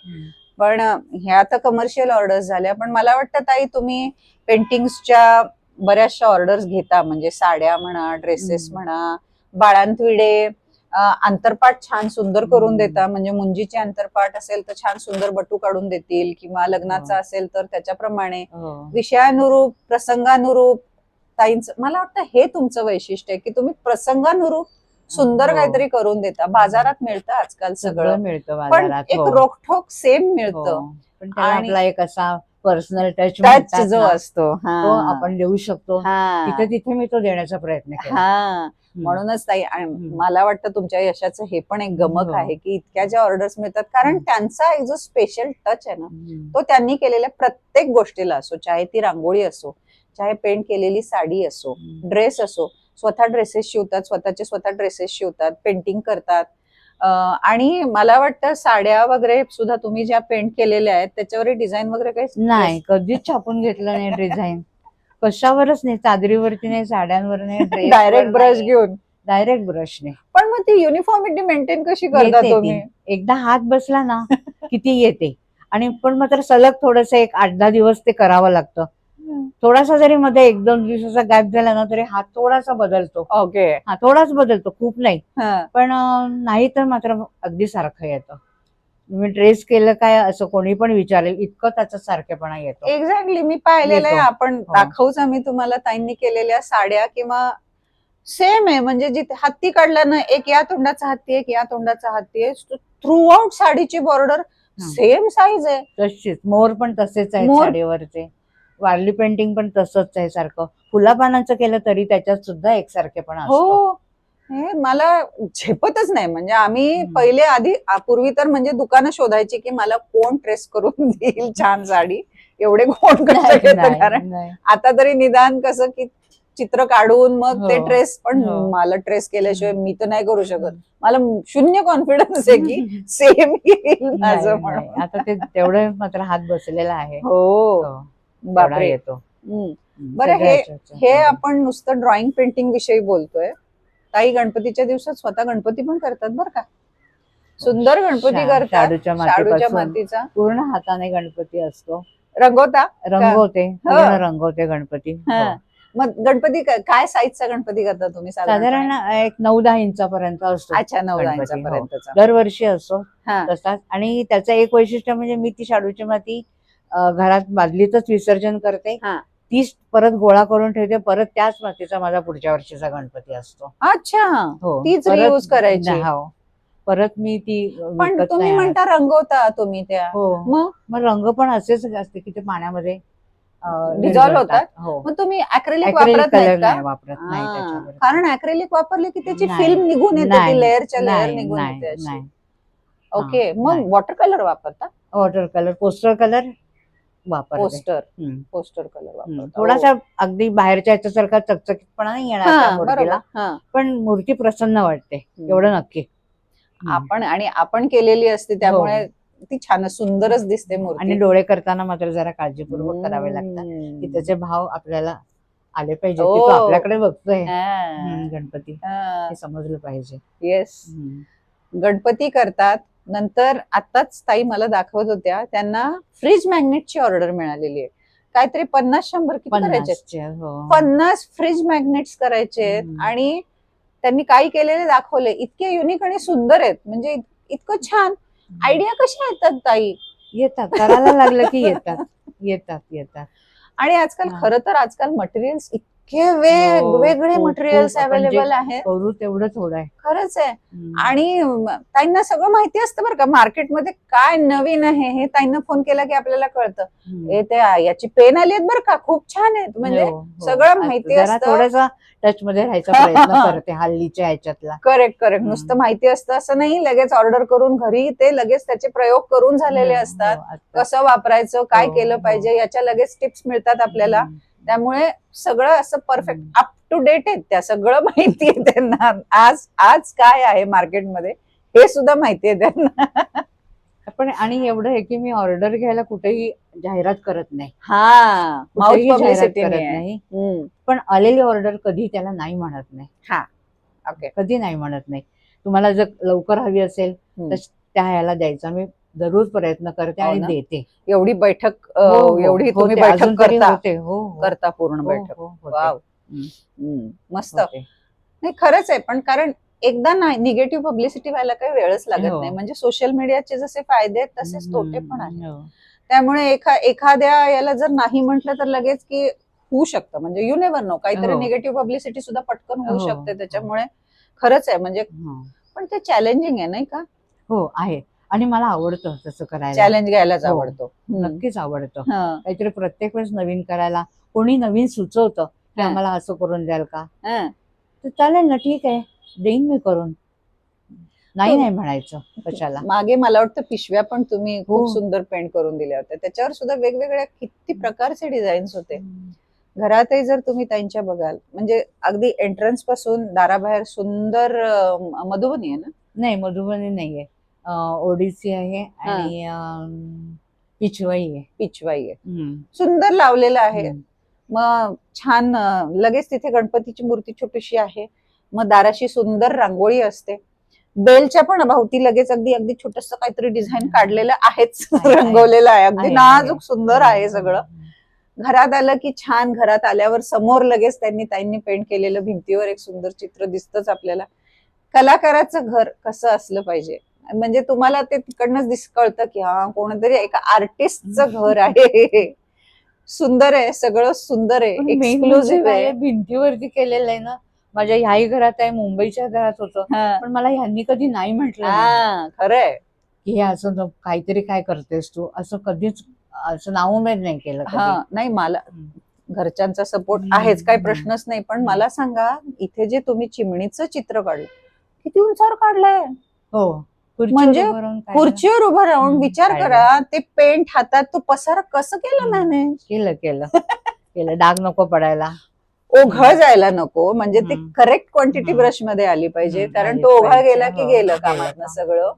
पण ह्या तर कमर्शियल ऑर्डर्स झाल्या, पण मला वाटतं ताई तुम्ही पेंटिंग्सच्या बऱ्याचशा ऑर्डर्स घेता, म्हणजे साड्या म्हणा, ड्रेसेस म्हणा, बाळांतविडे, अंतरपाठ छान सुंदर करून देता, म्हणजे मुंजीचे अंतरपाठ असेल तर छान सुंदर बटू काढून देतील, किंवा लग्नाचा असेल तर त्याच्याप्रमाणे विषयानुरूप, प्रसंगानुरूप ताईंच मला वाटतं हे तुमचं वैशिष्ट्य आहे की तुम्ही प्रसंगानुरूप सुंदर काहीतरी करून देता. बाजारात मिळतं आजकाल सगळं मिळतं पण बाजारात, एक रोखठोक सेम मिळतं, पण त्याला आणि आपला एक असा पर्सनल टच टच जो असतो तो आपण देऊ शकतो. हा तिथे मी तो देण्याचा प्रयत्न केला. हा म्हणूनच ताई मला वाटतं तुमच्या यशाचं हे पण एक गमक आहे की इतक्या ज्या ऑर्डर्स मिळतात, कारण त्यांचा एक जो स्पेशल टच आहे ना, तो त्यांनी केलेल्या प्रत्येक गोष्टीला असो, चाहे ती रांगोळी असो, चाहे पेंट केलेली साडी असो, ड्रेस असो, स्वतः ड्रेसेस शिवतात, स्वतः ड्रेसेस शिवतात, पेंटिंग करतात. आणि मला वाटतं साड्या वगैरे सुद्धा तुम्ही ज्या पेंट केलेल्या आहेत त्याच्यावर डिझाईन वगैरे काही नाही, कधीच छापून घेतलं नाही डिझाईन, कशावरच नाही, चादरीवरती नाही, साड्यांवर नाही, डायरेक्ट ब्रश घेऊन, डायरेक्ट ब्रशने. पण मग ती युनिफॉर्मिटी मेंटेन कशी करता तुम्ही? एकदा हात बसला ना किती येते, आणि पण मात्र सलग थोडस एक 8-10 दिवस ते करावं लागतं. थोडासा जरी मध्ये 1-2 दिवसाचा गॅप झाला ना तरी हात थोडासा बदलतो. ओके, हा थोडाच बदलतो, खूप नाही, पण नाही तर मात्र अगदी सारखं येतं. मी ड्रेस केलं काय असं कोणी पण विचारेल, इतकं त्याचा सारखेपणा येतो. एक्झॅक्टली, मी पाहिलेलं आहे, आपण दाखवूच आम्ही तुम्हाला ताईंनी केलेल्या साड्या, किंवा सेम आहे, म्हणजे जिथे हत्ती काढला ना, एक या तोंडाचा हत्ती, एक या तोंडाचा हत्ती आहे, थ्रू आउट साडीची बॉर्डर सेम साईज आहे. तशीच मोर पण तसेच आहे साडीवरचे, वारली पेंटिंग पण तसंच आहे सारखं, फुलापानाचं केलं तरी त्याच्यात सुद्धा एकसारखेपणा असतो. हो, हे मला झेपतच नाही, म्हणजे आम्ही पहिले आधी पूर्वी तर म्हणजे दुकानं शोधायची की मला कोण ट्रेस करून देईल छान साडी, एवढे कोण कसं, कारण आता तरी निदान कसं की चित्र काढून मग ते ट्रेस, पण मला ट्रेस केल्याशिवाय मी तर नाही करू शकत, मला शून्य कॉन्फिडन्स आहे की सेम येईल माझं म्हणून. आता ते तेवढं मात्र हात बसलेला आहे. हो, बापरे येतो. बरं, हे आपण नुसतं ड्रॉइंग पेंटिंग विषयी बोलतोय, काही गणपतीच्या दिवसात स्वतः गणपती पण करतात बरं का, सुंदर गणपती करतात, शाडूच्या मातीचा पूर्ण हाताने गणपती असतो, रंगवते रंगवते गणपती. मग गणपती काय साईजचा गणपती करता तुम्ही? साधारण एक 9-10 इंचापर्यंत असतो. अच्छा, 9-10 इंचापर्यंतचा दरवर्षी असतो तसाच. आणि त्याचं एक वैशिष्ट्य म्हणजे मी ती शाडूची माती घरात बादलीतच विसर्जन करते, तीच परत गोळा करून ठेवते, परत त्याच मातीचा माझा पुढच्या वर्षीचा गणपती असतो. अच्छा, तीच रियूज करायची. परत मी ती, पण तुम्ही म्हणता रंगवता तुम्ही त्या, मग रंग पण असेच असते की ते पाण्यामध्ये डिझॉल्व्ह होतात. मग तुम्ही ऍक्रेलिक वापरत नाहीत का? वापरत नाही त्याच्यावर, कारण ऍक्रेलिक वापरले की त्याची फिल्म निघून येते, ती लेअरच्या लेअर निघून येते. ओके, मग वॉटर कलर वापरता? वॉटर कलर, पोस्टर कलर वापरते. पोस्टर कलर वापरता. थोडासा अगदी बाहेरच्या याच्यासारखा चकचकीतपणा नाही येणार मूर्तीला, पण मूर्ती प्रसन्न वाटते एवढं नक्की. आपण केलेली असते त्यामुळे ती छान सुंदरच दिसते मूर्ती. आणि डोळे करताना मात्र जरा काळजीपूर्वक करावे लागतात की त्याचे भाव आपल्याला आले पाहिजे, तो आपल्याकडे बघतोय गणपती, हे समजलं पाहिजे. येस, गणपती करतात. नंतर आताच ताई मला दाखवत होत्या, त्यांना फ्रीज मॅग्नेटची ऑर्डर मिळालेली आहे, काहीतरी 50-100 किती करायचे, 50 फ्रीज मॅग्नेट्स करायचे, आणि त्यांनी काही केलेले दाखवले, इतके युनिक आणि सुंदर आहेत, म्हणजे इतकं छान. आयडिया कशा येतात ताई? येतात, करायला लागलं की येतात. आणि आजकाल खरं तर मटेरियल्स इतके वेगवेगळे मटेरियल्स अवेलेबल आहेत. करू तेवढं थोडं आहे. खरंच आहे. आणि ताईंना सगळं माहिती असतं बरं का, मार्केटमध्ये काय नवीन आहे हे ताईंना फोन केला की आपल्याला कळतं. याची पेन आली आहेत बरं का, खूप छान आहेत, म्हणजे सगळं माहिती असतं. थोडासा टच मध्ये राहायचा प्रयत्न करते हल्लीच्या ह्याच्यातला. करेक्ट नुसतं माहिती असतं असं नाही, लगेच ऑर्डर करून घरी ते लगेच त्याचे प्रयोग करून झालेले असतात. कसं वापरायचं, काय केलं पाहिजे याच्या लगेच टिप्स मिळतात आपल्याला. त्यामुळे सगळं असं परफेक्ट अप टू डेट आहेत, त्या सगळं माहिती आहे त्यांना. आज काय आहे मार्केटमध्ये हे सुद्धा माहिती आहे त्यांना. पण आणि एवढं आहे की मी ऑर्डर घ्यायला कुठेही जाहिरात करत नाही. माउथ पब्लिसिटी करत नाही. पण आलेली ऑर्डर कधी त्याला नाही म्हणत नाही. कधी नाही म्हणत नाही. तुम्हाला जर लवकर हवी असेल तर त्या ह्याला द्यायचा मी जरूर प्रयत्न करते आणि देते. एवढी बैठक एवढी तुम्ही बैठक करता पूर्ण बैठक. वाव, मस्त. नाही खरंच आहे, पण कारण एकदा निगेटिव्ह पब्लिसिटी व्हायला काही वेळच लागत नाही. म्हणजे सोशल मीडियाचे जसे फायदे आहेत तसेच तोटे पण आहेत. त्यामुळे एखाद्या याला जर नाही म्हटलं तर लगेच की होऊ शकतं, म्हणजे यू नेव्हर नो, काहीतरी निगेटिव्ह पब्लिसिटी सुद्धा पटकन होऊ शकते. त्याच्यामुळे खरंच आहे म्हणजे, पण ते चॅलेंजिंग आहे नाही का? हो आहे. आणि मला आवडतं तसं करायला, चॅलेंज घ्यायलाच आवडतो. नक्कीच आवडतं. काहीतरी प्रत्येक वेळेस नवीन करायला. कोणी नवीन सुचवतं की आम्हाला असं करून द्याल का, तर चालेल ना, ठीक आहे, देईन मी करून. नाही म्हणायचं कशाला. मागे मला वाटतं पिशव्या पण तुम्ही खूप सुंदर पेंट करून दिल्या होत्या. त्याच्यावर सुद्धा वेगवेगळ्या किती प्रकारचे डिझाईन्स होते. घरातही जर तुम्ही त्यांच्या बघाल, म्हणजे अगदी एंट्रन्स पासून दाराबाहेर सुंदर. मधुबनी आहे ना? नाही, मधुबनी नाहीये, ओडिसी आहे आणि पिचवाई आहे. सुंदर लावलेलं आहे. मग छान, लगेच तिथे गणपतीची मूर्ती छोटीशी आहे. मग दाराशी सुंदर रांगोळी असते. बेलच्या पण भोवती लगेच अगदी छोटस काहीतरी डिझाईन काढलेलं आहेच, रंगवलेलं आहे, अगदी नाजूक सुंदर आहे सगळं. घरात आलं की छान, घरात आल्यावर समोर लगेच ताईंनी पेंट केलेलं भिंतीवर एक सुंदर चित्र दिसतच आपल्याला. कलाकाराचं घर कसं असलं पाहिजे, म्हणजे तुम्हाला ते तिकडनंच कळतं की कोणतरी एका आर्टिस्टचं घर आहे. सुंदर आहे, सगळं सुंदर आहे, एक्सक्लुझिव्ह आहे. भिंतीवरती केलेलं आहे ना, माझ्या ह्याही घरात आहे, मुंबईच्या घरात होतं, पण मला ह्यांनी कधी नाही म्हटलं. खरंय की हे असं काहीतरी काय करतेस तू, असं कधीच असं नावमेद नाही केलं. नाही, मला घरच्यांचा सपोर्ट आहेच, काही प्रश्नच नाही. पण मला सांगा, इथे जे तुम्ही चिमणीचं चित्र काढलं, किती उंचावर काढलंय. म्हणजे खुर्चीवर उभं राहून विचार करा, ते पेंट हातात, तो पसारा कसं केलं मॅनेज केलं. डाग नको पडायला, ओघळ जायला नको, म्हणजे ती करेक्ट क्वांटिटी ब्रश मध्ये आली पाहिजे. कारण तो ओघळ गेला की गेलं कामातनं सगळं.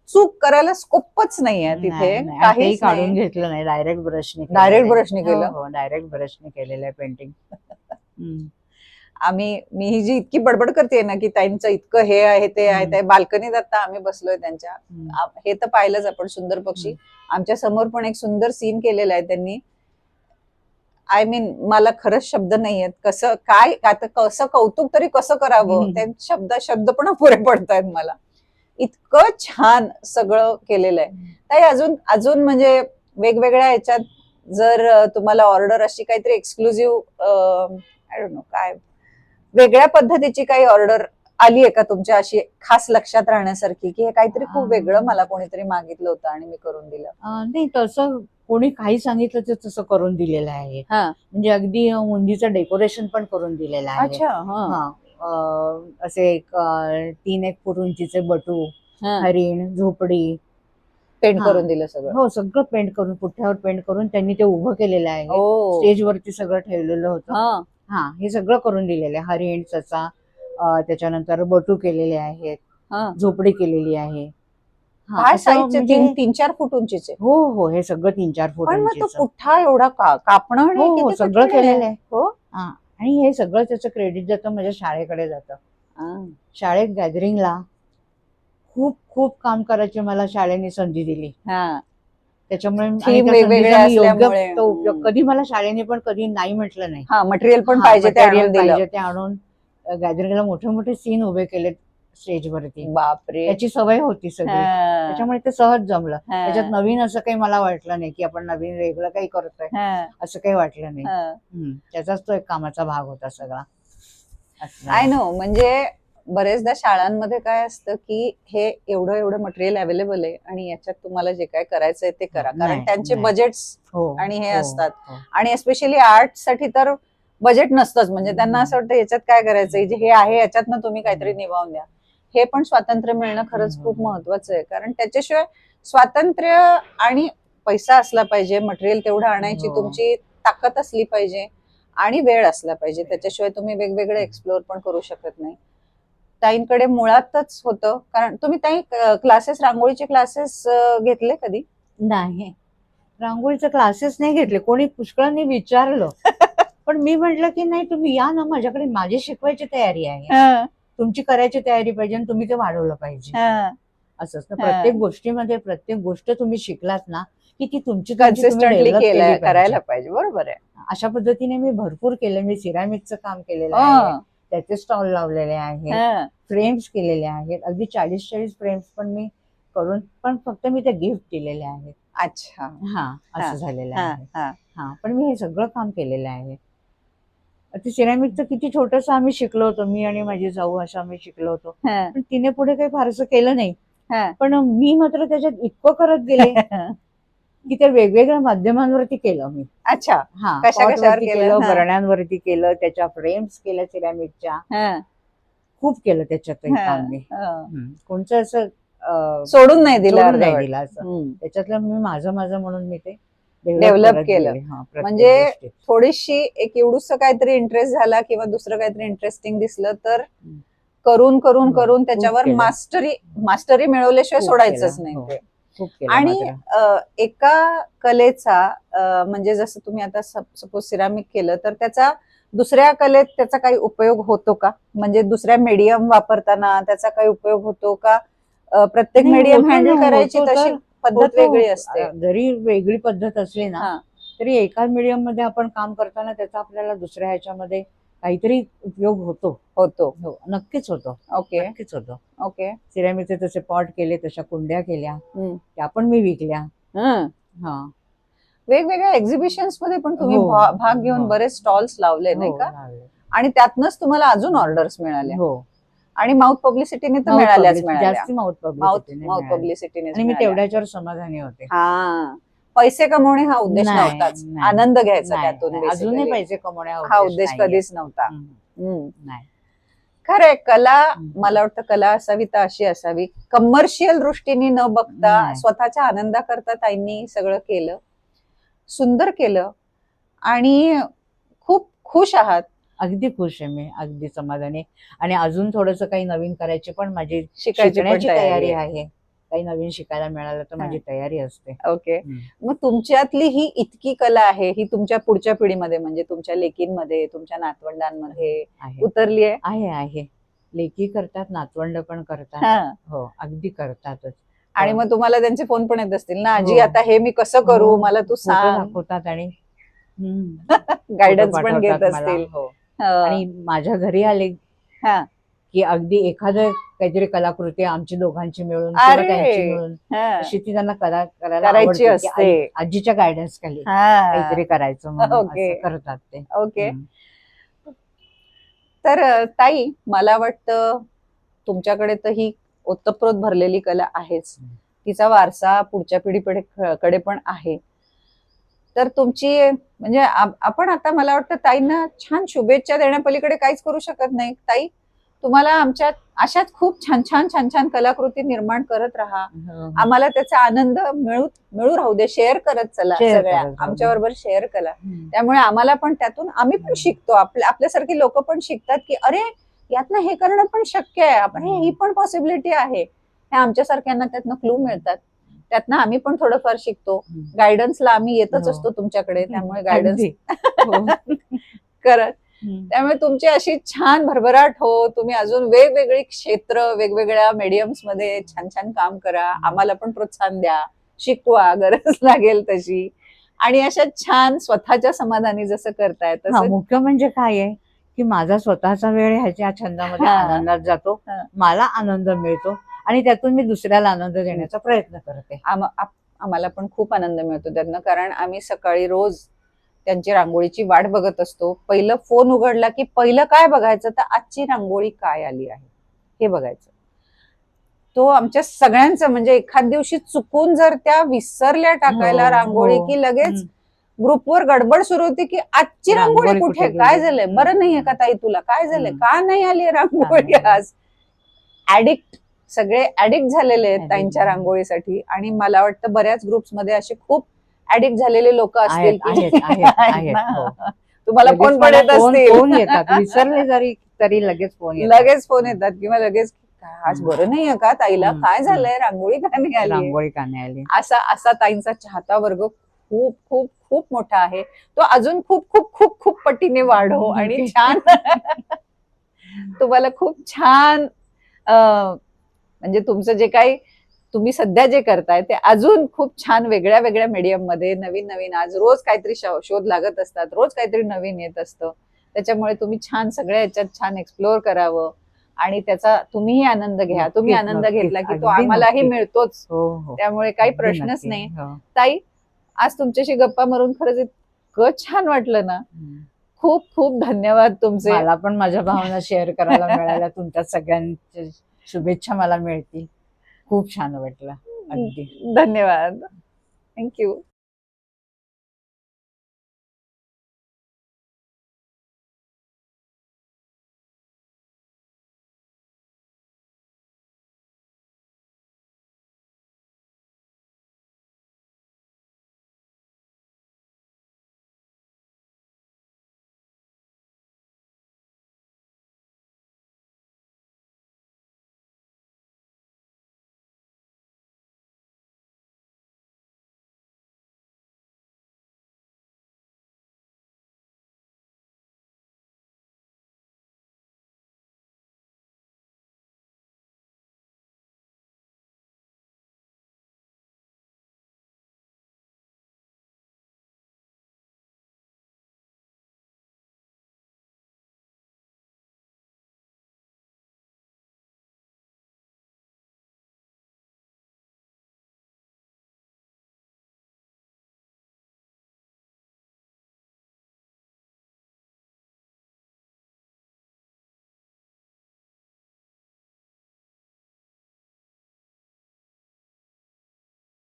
चूक करायला स्कोपच नाहीये तिथे, काही काढून घेतलं नाही, डायरेक्ट ब्रशने केलं. डायरेक्ट ब्रशने केलेलं आहे पेंटिंग. मी ही जी इतकी बडबड करते ना की ताईंचं इतकं हे आहे ते आहे, ते बाल्कनीत आता आम्ही बसलोय त्यांच्या, हे तर पाहिलंच आपण, सुंदर पक्षी. आमच्या समोर पण एक सुंदर सीन केलेला आहे त्यांनी. मला खरंच शब्द नाही आहेत, कसं काय, आता कसं कौतुक तरी कसं करावं, ते शब्द पण पुरे पडतायत मला. इतकं छान सगळं केलेलं आहे. ताई अजून म्हणजे वेगवेगळ्या ह्याच्यात जर तुम्हाला ऑर्डर अशी काहीतरी एक्सक्लुझिव्ह, आय डोंट नो काय, वेगळ्या पद्धतीची काही ऑर्डर आली आहे का तुमच्या, अशी खास लक्षात राहण्यासारखी, की हे काहीतरी खूप वेगळं मला कोणीतरी मागितलं होतं आणि मी करून दिलं? नाही, तसं कोणी काही सांगितलं तर तसं करून दिलेलं आहे. म्हणजे अगदी मुंजीचं डेकोरेशन पण करून दिलेलं आहे. अच्छा. असे 3-1 फूट उंचीचे बटू, हरिण, झोपडी पेंट करून दिलं सगळं. हो, सगळं पेंट करून, पुठ्यावर पेंट करून त्यांनी ते उभं केलेलं आहे. स्टेजवरती सगळं ठेवलेलं होतं. हे सगळं करून दिलेलं आहे. हरिण, ससा, त्याच्यानंतर बटू केलेले आहेत, झोपडी केलेली आहे. 3-4 फूट उंचीचे. हो, हे सगळं 3-4 फूट उंचीचं. पुठ्ठा एवढा कापणं सगळं केलेलं आहे. हो, आणि हे सगळं त्याचं क्रेडिट जातं माझ्या शाळेकडे जातं. शाळेत गॅदरिंगला खूप खूप काम करायची मला शाळेने संधी दिली. त्याच्यामुळे कधी मला शाळेने पण कधी नाही म्हटलं नाही. मटेरियल पण पाहिजे ते आणून गॅदरिंगला मोठे मोठे सीन उभे केले स्टेजवरती. बापरे. त्याची सवय होती सगळी, त्याच्यामुळे ते सहज जमलं. त्याच्यात नवीन असं काही मला वाटलं नाही की आपण नवीन वेगळं काही करतोय, असं काही वाटलं नाही. त्याचाच तो एक कामाचा भाग होता सगळा. I know. म्हणजे बरेचदा शाळांमध्ये काय असतं की हे एवढं एवढं मटेरियल अवेलेबल आहे आणि याच्यात तुम्हाला जे काय करायचंय ते करा, कारण त्यांचे बजेट्स आणि हे असतात. आणि एस्पेशली आर्ट साठी तर बजेट नसतंच. म्हणजे त्यांना असं वाटतं याच्यात काय करायचंय, जे हे आहे याच्यातनं तुम्ही काहीतरी निभावून द्या. हे पण स्वातंत्र्य मिळणं खरंच खूप महत्वाचं आहे, कारण त्याच्याशिवाय स्वातंत्र्य आणि पैसा असला पाहिजे, मटेरियल तेवढं आणायची तुमची ताकद असली पाहिजे आणि वेळ असला पाहिजे. त्याच्याशिवाय तुम्ही वेगवेगळे एक्सप्लोर पण करू शकत नाही. ताईंकडे मुळातच होतं, कारण तुम्ही ताई क्लासेस, रांगोळीचे क्लासेस घेतले कधी? नाही, रांगोळीचे क्लासेस नाही घेतले. कोणी पुष्कळांनी विचारलं पण मी म्हटलं की नाही, तुम्ही या ना माझ्याकडे, माझी शिकवायची तयारी आहे, तुमची करायची तयारी पाहिजे आणि तुम्ही ते वाढवलं पाहिजे. असंच ना, प्रत्येक गोष्टीमध्ये प्रत्येक गोष्ट तुम्ही शिकलात ना की ती तुमची कन्सिस्टंटली करायला पाहिजे. बरोबर आहे. अशा पद्धतीने मी भरपूर केलं. मी सिरामिकचं काम केलेलं आहे, त्याचे स्टॉल लावलेले आहेत, फ्रेम्स केलेले आहेत, अगदी 40-40 फ्रेम्स पण मी करून, पण फक्त मी ते गिफ्ट दिलेले आहेत. अच्छा. असं झालेलं आहे. पण मी हे सगळं काम केलेलं आहे. ते सिरामिकचं किती छोटंसं आम्ही शिकलो होतो, मी आणि माझी जाऊ असं आम्ही शिकलो होतो, पण तिने पुढे काही फारसं केलं नाही. पण मी मात्र त्याच्यात इतकं करत गेले की ते वेगवेगळ्या माध्यमांवरती केलं मी. अच्छा. कशावरती केलं, भरण्यांवरती केलं, त्याच्या फ्रेम्स केल्या सिरामिकच्या, खूप केलं त्याच्यातही काम मी. कोणतं असं सोडून नाही दिलं असं. त्याच्यातलं मी माझं म्हणून मी ते डेव्हलप केलं. म्हणजे थोडीशी एक एवढूसं काहीतरी इंटरेस्ट झाला किंवा दुसरं काहीतरी इंटरेस्टिंग दिसलं तर करून करून करून त्याच्यावर मास्टरी मिळवल्याशिवाय सोडायचंच नाही. आणि एका कलेचा म्हणजे जसं तुम्ही आता सपोज सिरामिक केलं तर त्याचा दुसऱ्या कलेत त्याचा काही उपयोग होतो का? म्हणजे दुसऱ्या मीडियम वापरताना त्याचा काही उपयोग होतो का? प्रत्येक मीडियम हँडल करायची तशी पद्धत वेगळी असते. जरी वेगळी पद्धत असली ना तरी एका मीडियम मध्ये आपण काम करताना त्याचा आपल्याला दुसऱ्या ह्याच्यामध्ये काहीतरी उपयोग होतो. नक्कीच होतो. नक्कीच होतो. सिरामिकचे तसे पॉट केले, तशा कुंड्या केल्या, त्या पण मी विकल्या. वेगवेगळ्या एक्झिबिशन्स मध्ये पण तुम्ही भाग घेऊन बरेच स्टॉल्स लावले नाही का? आणि त्यातनच तुम्हाला अजून ऑर्डर्स मिळाल्या. आणि माउथ पब्लिसिटीने तर मिळाल्याच जास्त माउथ पब्लिसिटीने. आणि मी तेवढ्याच्यावर समाधानी होते. पैसे कमवणे हा उद्देश नव्हताच, आनंद घ्यायचा त्यातून. अजूनही पैसे कमवणे हा उद्देश कधीच नव्हता. खरंय, कला मला वाटतं कला असावी तर अशी असावी, कमर्शियल दृष्टीने न बघता स्वतःच्या आनंदाकरता ताईंनी सगळं केलं, सुंदर केलं आणि खूप खुश आहात. अगदी खुश आहे मी, अगदी समाधानी. आणि अजून थोडस काही नवीन करायची पण माझी शिकण्याची तयारी आहे. काही नवीन शिकायला मिळालं तर माझी तयारी असते. मग तुमच्यातली ही इतकी कला आहे, ही तुमच्या पुढच्या पिढीमध्ये म्हणजे तुमच्या लेकींमध्ये, तुमच्या नातवंडांमध्ये उतरली आहे. लेकी करतात, नातवंड पण करतात. हो, अगदी करतातच. आणि मग तुम्हाला त्यांचे फोन पण येत असतील ना, आजी आता हे मी कसं करू, मला तू सांग. दाखवतात आणि गायडन्स पण घेत असतील. आणि माझ्या घरी आले की अगदी एखादं काहीतरी कलाकृती आमची दोघांची मिळून किंवा त्यांची मिळून अशी ती त्यांना करायची असते. आजीच्या गायडन्स खाली काहीतरी करायचं करतात ते. तर ताई, मला वाटतं तुमच्याकडे तर ही ओतप्रोत भरलेली कला आहेच, तिचा वारसा पुढच्या पिढीकडे पण आहे. तर तुमची म्हणजे आपण आता मला वाटतं ताईंना छान शुभेच्छा देण्यापलीकडे काहीच करू शकत नाही. ताई, तुम्हाला आमच्या अशाच खूप छान छान छान छान कलाकृती निर्माण करत राहा, आम्हाला त्याचा आनंद मिळू राहू दे. शेअर करत चला, सगळ्या आमच्या बरोबर शेअर करा. त्यामुळे आम्हाला पण त्यातून आम्ही पण शिकतो, आपल्यासारखी लोक पण शिकतात की अरे यातनं हे करणं पण शक्य आहे, आपण ही पण पॉसिबिलिटी आहे. हे आमच्यासारख्यांना त्यातनं क्लू मिळतात, त्यातनं आम्ही पण थोडंफार शिकतो. गायडन्सला आम्ही येतच असतो तुमच्याकडे, त्यामुळे गायडन्स करत. त्यामुळे तुमची अशी छान भरभराट हो, तुम्ही अजून वेगवेगळी क्षेत्र, वेगवेगळ्या मीडियम्स मध्ये छान छान काम करा, आम्हाला पण प्रोत्साहन द्या, शिकवा गरज लागेल तशी. आणि अशा छान स्वतःच्या समाधानी जसं करताय तसं. मुख्य म्हणजे काय आहे की माझा स्वतःचा वेळ ह्याच्या छंदामध्ये हा. आनंदात जातो, हा. मला आनंद मिळतो आणि त्यातून मी दुसऱ्याला आनंद देण्याचा प्रयत्न करते. आम्हाला पण खूप आनंद मिळतो त्यांना, कारण आम्ही सकाळी रोज त्यांची रांगोळीची वाट बघत असतो. पहिलं फोन उघडला की पहिलं काय बघायचं, तर आजची रांगोळी काय आली आहे हे बघायचं. तो आमच्या सगळ्यांचं, म्हणजे एखाद दिवशी चुकून जर त्या विसरल्या टाकायला हो, रांगोळी, हो. की लगेच ग्रुपवर गडबड सुरू होती की आजची रांगोळी रांगोळी कुठे, कुठे काय गेली? झालंय, बरं नाहीये का ताई तुला, काय झालंय, हम्म. का नाही आली रांगोळी का नाही? आज. ऍडिक्ट, सगळे ऍडिक्ट झालेले आहेत Addict. ताईंच्या रांगोळीसाठी. आणि मला वाटतं बऱ्याच ग्रुप्स मध्ये असे खूप ऍडिक्ट झालेले लोक असतील आहेत, की आहेत, आहेत, आहेत ना. हो. तुम्हाला लगेच फोन पण मला येत फोन असतील, येतात, विसरले तरी लगेच फोन येतात. लगेच फोन येतात, किंवा लगेच आज बरं नाहीये का ताईला, हम्म, काय झालंय, रांगोळी का नाही आली. रांगोळी का नाही आली? असा असा ताईंचा चाहता वर्ग खूप खूप खूप मोठा आहे. तो अजून खूप खूप खूप खूप पटीने वाढो आणि छान तुम्हाला खूप छान म्हणजे तुमचं जे काही तुम्ही सध्या जे करताय ते अजून खूप छान वेगळ्या वेगळ्या मीडियम मध्ये नवीन नवीन, आज रोज काहीतरी शोध लागत असतात, रोज काहीतरी नवीन येत असतं. त्याच्यामुळे तुम्ही छान सगळ्या याच्यात छान एक्सप्लोअर करावं आणि त्याचा तुम्हीही आनंद घ्या. तुम्ही नक्कीच, आनंद नक्कीच. घेतला की तो अगदी आम्हालाही नक्की. मिळतोच. हो, हो. त्यामुळे काही अगदी प्रश्नच नक्की. नाही. हो. ताई, आज तुमच्याशी गप्पा मारून खरंच इतकं छान वाटलं ना. खूप खूप धन्यवाद तुमचे. मला पण माझ्या भावना शेअर करायला मिळाल्या, तुमच्या सगळ्यांच्या शुभेच्छा मला मिळतील. खूप छान वाटलं. अगदी धन्यवाद. थँक्यू.